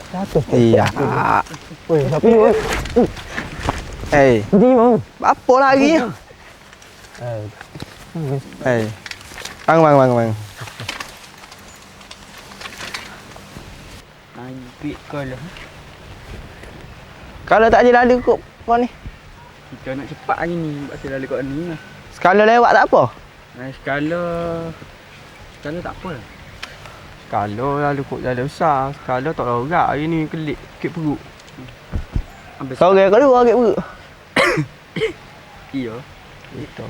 Jatuh. Iya. Woi, tapi woi. Ini mau. Apa lagi? Bang. Ambil kalau. Kalau tak ada lalu kok kau ni. Kita nak cepat hari ni, pasal lalu kat ni. Sekali lewat tak apa. Skala tak apa lah. Skala lalu kok jalan besar. Skala tak lorak hari ni kelik sikit perut. Sore kedua agak perut. Iya. Itu.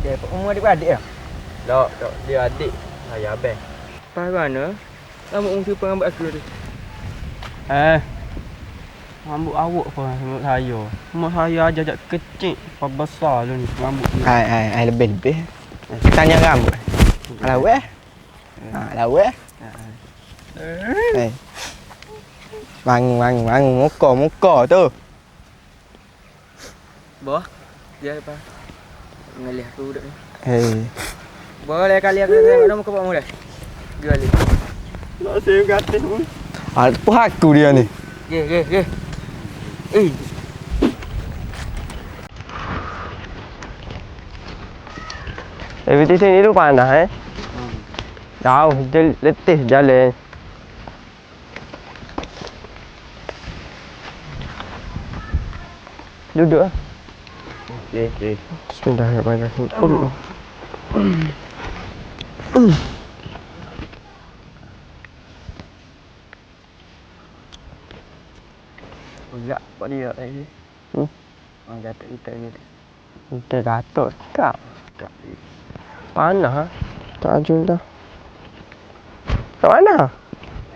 Dia umur adik-adik lah? Tak. Dia adik. Saya abang. Lepas mana? Rambut orang siapa rambut aku tu? Rambut awak pun rambut saya. Rambut saya ajak kecil. Apa besar tu ni rambut ni. Lebih. Tanya rambut. Lawa. Lawa. Bang, muka tu. Bawah. Dia apa? Ngalih aku budak ni. Boleh kali aku tengok nama muka pak muda. Gali. Nak saya gatin pun. Apa aku dia ni? Ge. Di sini tu panas Jauh, letih jalan. Duduk lah. Okey. Bismillahirrahmanirrahim. Enggak, pak dia tadi. Orang kata kita ni. Kita gatot tak? Panas ha? Tak ajun dah. Kat mana?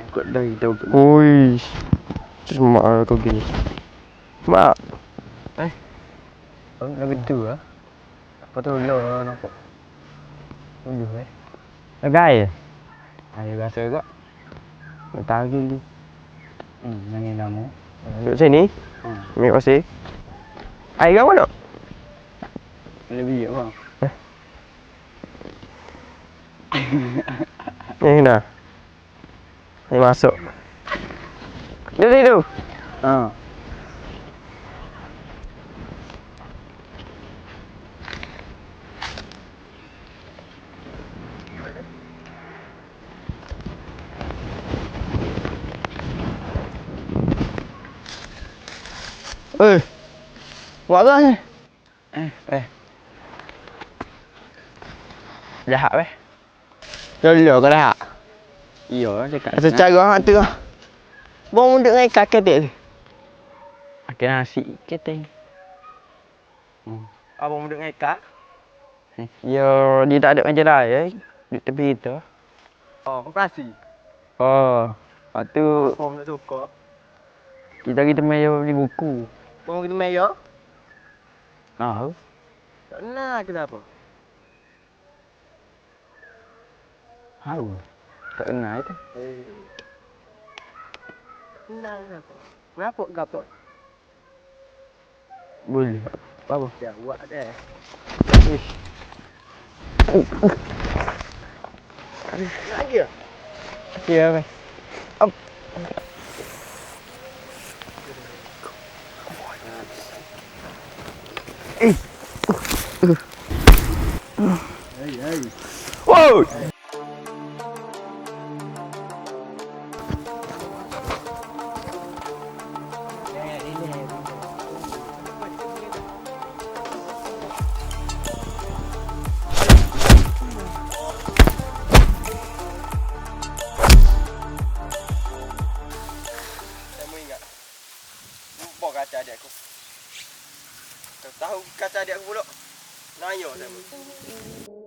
Ikut dari tahu. Ui. Semak kau gini. Semak. Lagu tu lah. Apa tu lo nampak? Tunjuk Legai. Ayo rasa tak? Tak tahu gini. Nangis nama. Duduk sini. Terima kasih. Air kau mana? Lebih bang. Ni kena. Ni masuk. Duduk situ. Buat apa ni? Jahat weh. Dulu kau dah. Iya, dekat. Secara hak tu lah. Bawa duduk dengan ikan ketik tu. Makan nasi keteng. Abang duduk dengan ikan? Ya, dia tak ada macam lain. Di tepi kita. Operasi. Lepas tu Form tak suka. kita main beli buku. Bawa kita main ya? Tahu? Tak nak ke apa? Tahu. Tak kenal itu. Kenal ke apa? Berapa gapot? Boleh. Apa? Jawab deh. Lagi ya? Ya, weh. Wow! adik aku. Kau tahu kata adik aku pula. Nanya saya.